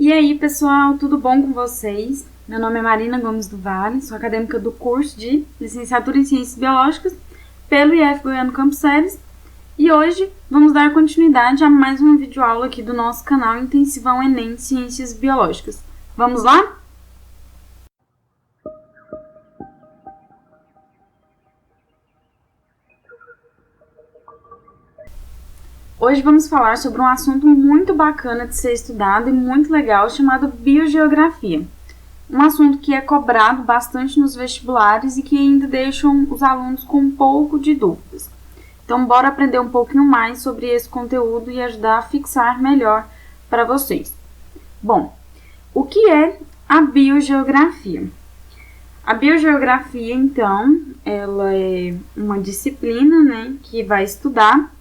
E aí, pessoal, tudo bom com vocês? Meu nome é Marina Gomes do Vale, sou acadêmica do curso de Licenciatura em Ciências Biológicas pelo IF Goiano Campos Sales e hoje vamos dar continuidade a mais uma videoaula aqui do nosso canal Intensivão Enem Ciências Biológicas. Vamos lá? Hoje vamos falar sobre um assunto muito bacana de ser estudado e muito legal chamado biogeografia. Um assunto que é cobrado bastante nos vestibulares e que ainda deixam os alunos com um pouco de dúvidas. Então, bora aprender um pouquinho mais sobre esse conteúdo e ajudar a fixar melhor para vocês. Bom, o que é a biogeografia? A biogeografia, então, ela é uma disciplina, que vai estudar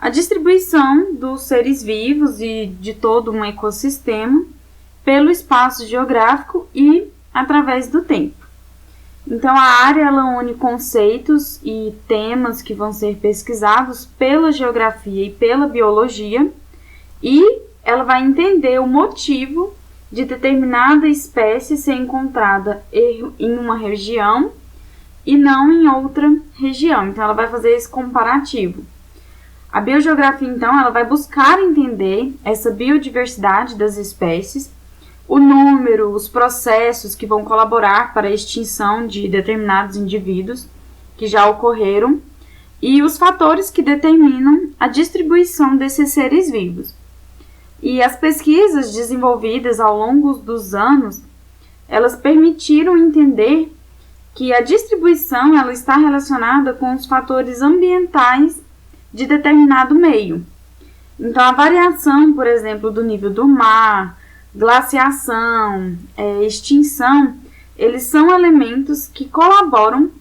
a distribuição dos seres vivos e de todo um ecossistema pelo espaço geográfico e através do tempo. Então, a área ela une conceitos e temas que vão ser pesquisados pela geografia e pela biologia e ela vai entender o motivo de determinada espécie ser encontrada em uma região e não em outra região. Então, ela vai fazer esse comparativo. A biogeografia, então, ela vai buscar entender essa biodiversidade das espécies, o número, os processos que vão colaborar para a extinção de determinados indivíduos que já ocorreram e os fatores que determinam a distribuição desses seres vivos. E as pesquisas desenvolvidas ao longo dos anos, elas permitiram entender que a distribuição ela está relacionada com os fatores ambientais de determinado meio. Então, a variação, por exemplo, do nível do mar, glaciação, extinção, eles são elementos que colaboram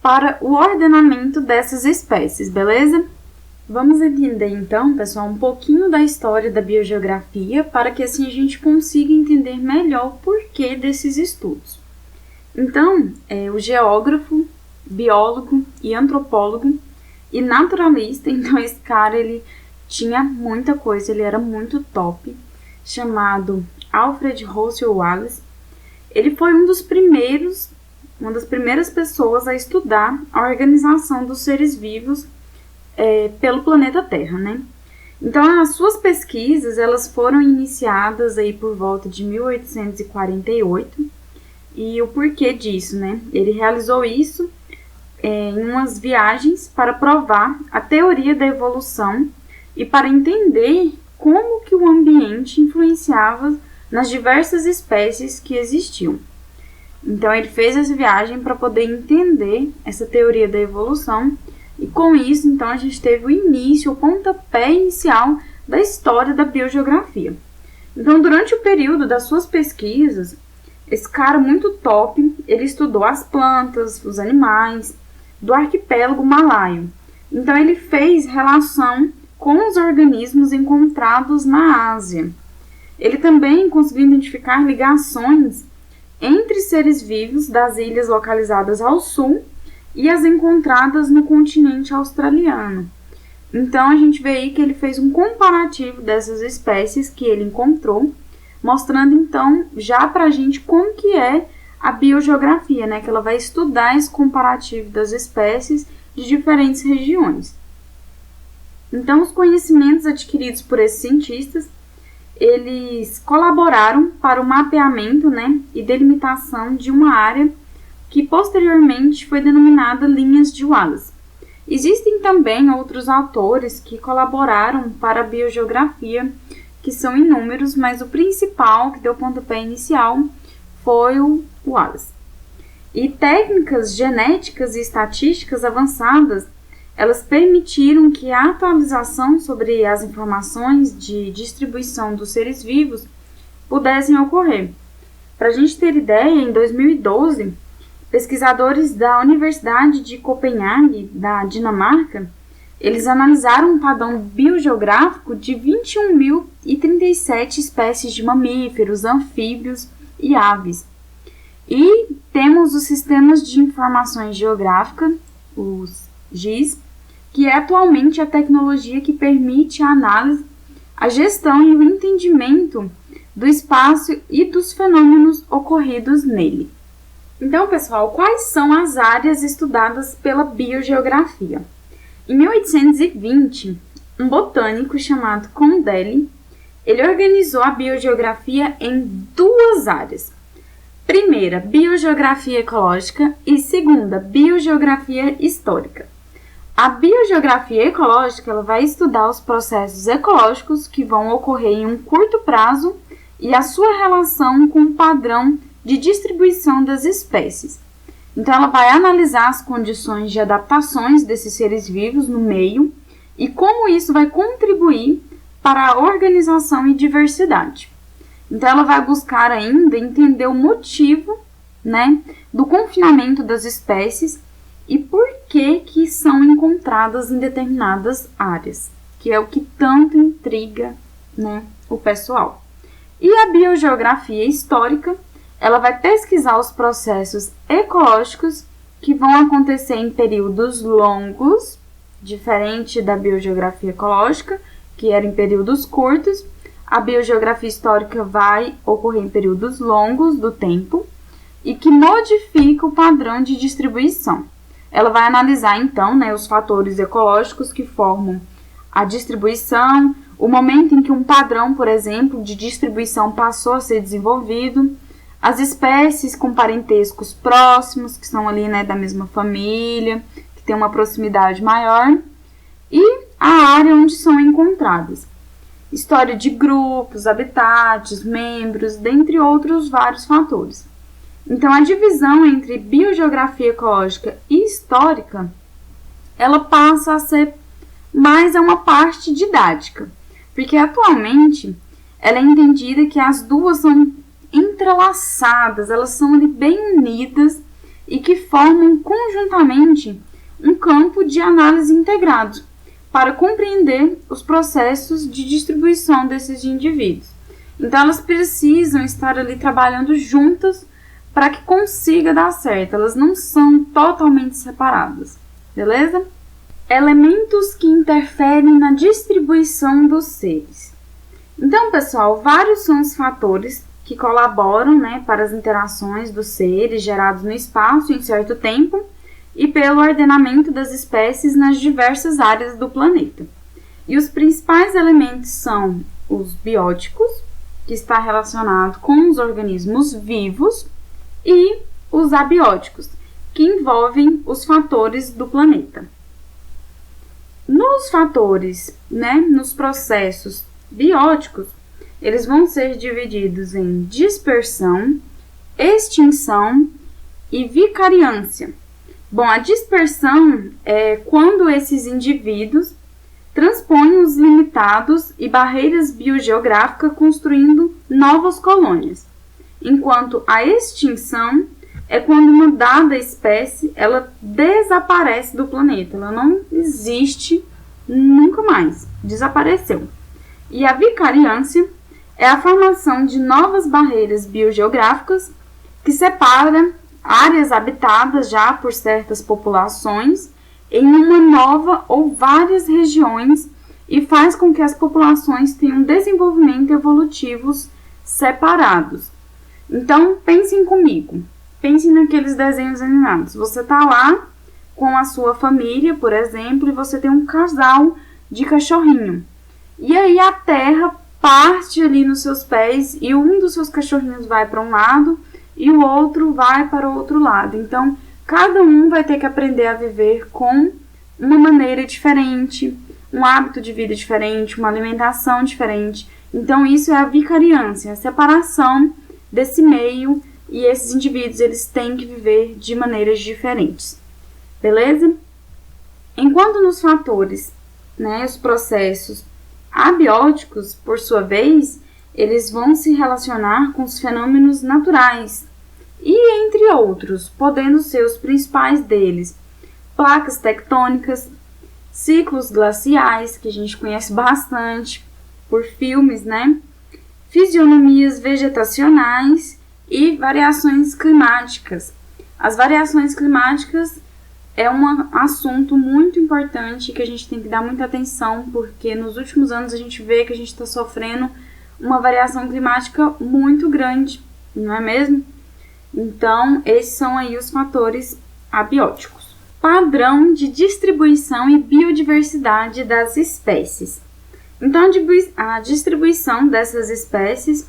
para o ordenamento dessas espécies, beleza? Vamos entender, então, pessoal, um pouquinho da história da biogeografia para que assim a gente consiga entender melhor o porquê desses estudos. Então, o geógrafo, biólogo e antropólogo e naturalista, então esse cara ele tinha muita coisa, ele era muito top, chamado Alfred Russel Wallace. Ele foi uma das primeiras pessoas a estudar a organização dos seres vivos pelo planeta Terra, Então, as suas pesquisas, elas foram iniciadas aí por volta de 1848, e o porquê disso, Ele realizou isso em umas viagens para provar a teoria da evolução e para entender como que o ambiente influenciava nas diversas espécies que existiam. Então, ele fez essa viagem para poder entender essa teoria da evolução e com isso, então, a gente teve o início, o pontapé inicial da história da biogeografia. Então, durante o período das suas pesquisas, esse cara muito top, ele estudou as plantas, os animais do arquipélago malaio. Então, ele fez relação com os organismos encontrados na Ásia. Ele também conseguiu identificar ligações entre seres vivos das ilhas localizadas ao sul e as encontradas no continente australiano. Então, a gente vê aí que ele fez um comparativo dessas espécies que ele encontrou, mostrando, então, já pra gente como que é a biogeografia, que ela vai estudar esse comparativo das espécies de diferentes regiões. Então, os conhecimentos adquiridos por esses cientistas, eles colaboraram para o mapeamento, e delimitação de uma área que posteriormente foi denominada Linhas de Wallace. Existem também outros autores que colaboraram para a biogeografia, que são inúmeros, mas o principal, que deu pontapé inicial, foi o Wallace. E técnicas genéticas e estatísticas avançadas, elas permitiram que a atualização sobre as informações de distribuição dos seres vivos pudessem ocorrer. Para a gente ter ideia, em 2012, pesquisadores da Universidade de Copenhague, da Dinamarca, eles analisaram um padrão biogeográfico de 21.037 espécies de mamíferos, anfíbios e aves. E temos os sistemas de informações geográficas, os GIS, que é atualmente a tecnologia que permite a análise, a gestão e o entendimento do espaço e dos fenômenos ocorridos nele. Então, pessoal, quais são as áreas estudadas pela biogeografia? Em 1820, um botânico chamado Condell, ele organizou a biogeografia em duas áreas. Primeira, biogeografia ecológica e segunda, biogeografia histórica. A biogeografia ecológica ela vai estudar os processos ecológicos que vão ocorrer em um curto prazo e a sua relação com o padrão de distribuição das espécies. Então, ela vai analisar as condições de adaptações desses seres vivos no meio e como isso vai contribuir para a organização e diversidade. Então, ela vai buscar ainda entender o motivo, do confinamento das espécies e por que são encontradas em determinadas áreas, que é o que tanto intriga, o pessoal. E a biogeografia histórica, ela vai pesquisar os processos ecológicos que vão acontecer em períodos longos, diferente da biogeografia ecológica, que era em períodos curtos. A biogeografia histórica vai ocorrer em períodos longos do tempo e que modifica o padrão de distribuição. Ela vai analisar, então, os fatores ecológicos que formam a distribuição, o momento em que um padrão, por exemplo, de distribuição passou a ser desenvolvido, as espécies com parentescos próximos, que são ali, da mesma família, que tem uma proximidade maior, e a área onde são encontradas. História de grupos, habitats, membros, dentre outros vários fatores. Então, a divisão entre biogeografia ecológica e histórica, ela passa a ser mais uma parte didática, porque atualmente ela é entendida que as duas são entrelaçadas, elas são ali bem unidas e que formam conjuntamente um campo de análise integrado para compreender os processos de distribuição desses indivíduos. Então, elas precisam estar ali trabalhando juntas para que consiga dar certo. Elas não são totalmente separadas, beleza? Elementos que interferem na distribuição dos seres. Então, pessoal, vários são os fatores que colaboram, para as interações dos seres gerados no espaço em certo tempo e pelo ordenamento das espécies nas diversas áreas do planeta. E os principais elementos são os bióticos, que está relacionado com os organismos vivos, e os abióticos, que envolvem os fatores do planeta. Nos fatores, nos processos bióticos, eles vão ser divididos em dispersão, extinção e vicariância. Bom, a dispersão é quando esses indivíduos transpõem os limitados e barreiras biogeográficas construindo novas colônias, enquanto a extinção é quando uma dada espécie ela desaparece do planeta, ela não existe nunca mais, desapareceu. E a vicariância é a formação de novas barreiras biogeográficas que separam áreas habitadas já por certas populações em uma nova ou várias regiões e faz com que as populações tenham desenvolvimento evolutivos separados. Então, pensem comigo, pensem naqueles desenhos animados. Você está lá com a sua família, por exemplo, e você tem um casal de cachorrinho. E aí a terra parte ali nos seus pés e um dos seus cachorrinhos vai para um lado e o outro vai para o outro lado. Então, cada um vai ter que aprender a viver com uma maneira diferente, um hábito de vida diferente, uma alimentação diferente. Então, isso é a vicariância, a separação desse meio, e esses indivíduos eles têm que viver de maneiras diferentes. Beleza? Enquanto nos fatores, os processos abióticos, por sua vez, eles vão se relacionar com os fenômenos naturais, e entre outros, podendo ser os principais deles, placas tectônicas, ciclos glaciais, que a gente conhece bastante por filmes, fisionomias vegetacionais e variações climáticas. As variações climáticas é um assunto muito importante que a gente tem que dar muita atenção, porque nos últimos anos a gente vê que a gente está sofrendo uma variação climática muito grande, não é mesmo? Então, esses são aí os fatores abióticos. Padrão de distribuição e biodiversidade das espécies. Então, a distribuição dessas espécies,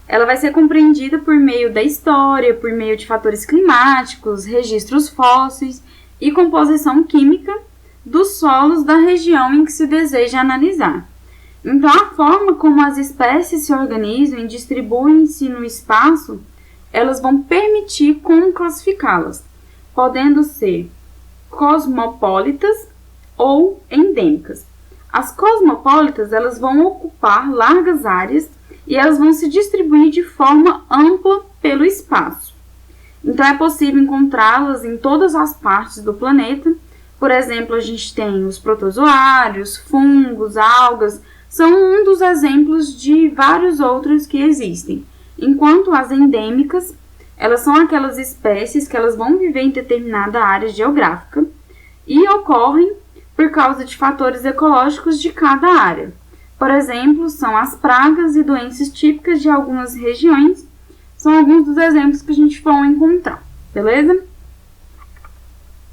ela vai ser compreendida por meio da história, por meio de fatores climáticos, registros fósseis e composição química dos solos da região em que se deseja analisar. Então, a forma como as espécies se organizam e distribuem-se no espaço, elas vão permitir como classificá-las, podendo ser cosmopolitas ou endêmicas. As cosmopolitas, elas vão ocupar largas áreas e elas vão se distribuir de forma ampla pelo espaço. Então, é possível encontrá-las em todas as partes do planeta. Por exemplo, a gente tem os protozoários, fungos, algas, são um dos exemplos de vários outros que existem. Enquanto as endêmicas, elas são aquelas espécies que elas vão viver em determinada área geográfica e ocorrem por causa de fatores ecológicos de cada área. Por exemplo, são as pragas e doenças típicas de algumas regiões. São alguns dos exemplos que a gente vai encontrar, beleza?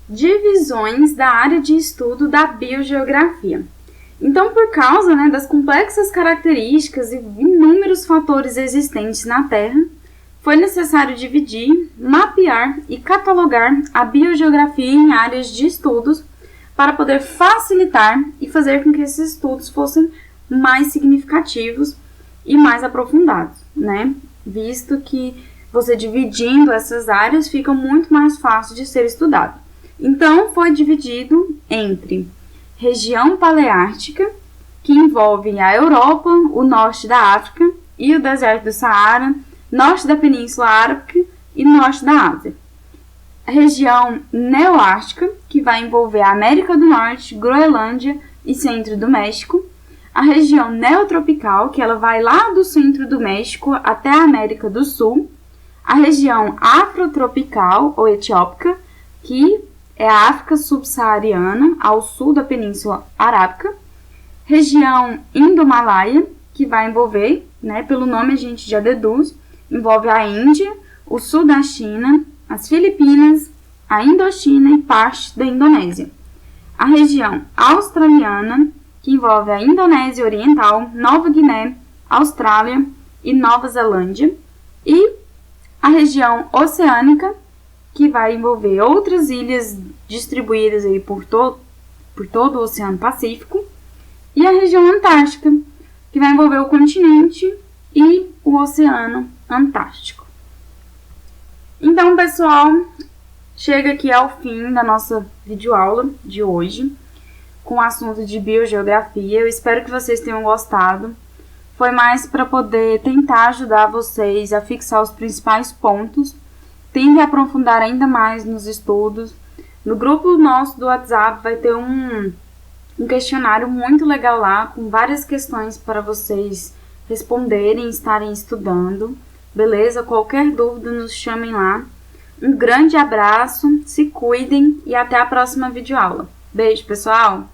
Divisões da área de estudo da biogeografia. Então, por causa das complexas características e inúmeros fatores existentes na Terra, foi necessário dividir, mapear e catalogar a biogeografia em áreas de estudos para poder facilitar e fazer com que esses estudos fossem mais significativos e mais aprofundados, né? Visto que você dividindo essas áreas fica muito mais fácil de ser estudado. Então, foi dividido entre região paleártica, que envolve a Europa, o norte da África e o deserto do Saara, norte da Península Árabia e norte da Ásia. A região neoártica, que vai envolver a América do Norte, Groenlândia e centro do México. A região neotropical, que ela vai lá do centro do México até a América do Sul. A região afrotropical ou etiópica, que é a África subsaariana, ao sul da Península Arábica. Região Indomalaia, que vai envolver, pelo nome a gente já deduz, envolve a Índia, o sul da China, as Filipinas, a Indochina e parte da Indonésia. A região australiana, que envolve a Indonésia Oriental, Nova Guiné, Austrália e Nova Zelândia. E a região oceânica, que vai envolver outras ilhas distribuídas aí por todo o Oceano Pacífico, e a região antártica, que vai envolver o continente e o Oceano Antártico. Então, pessoal, chega aqui ao fim da nossa videoaula de hoje, com o assunto de biogeografia. Eu espero que vocês tenham gostado. Foi mais para poder tentar ajudar vocês a fixar os principais pontos. Tentem aprofundar ainda mais nos estudos. No grupo nosso do WhatsApp vai ter um questionário muito legal lá, com várias questões para vocês responderem, estarem estudando. Beleza? Qualquer dúvida, nos chamem lá. Um grande abraço, se cuidem e até a próxima videoaula. Beijo, pessoal!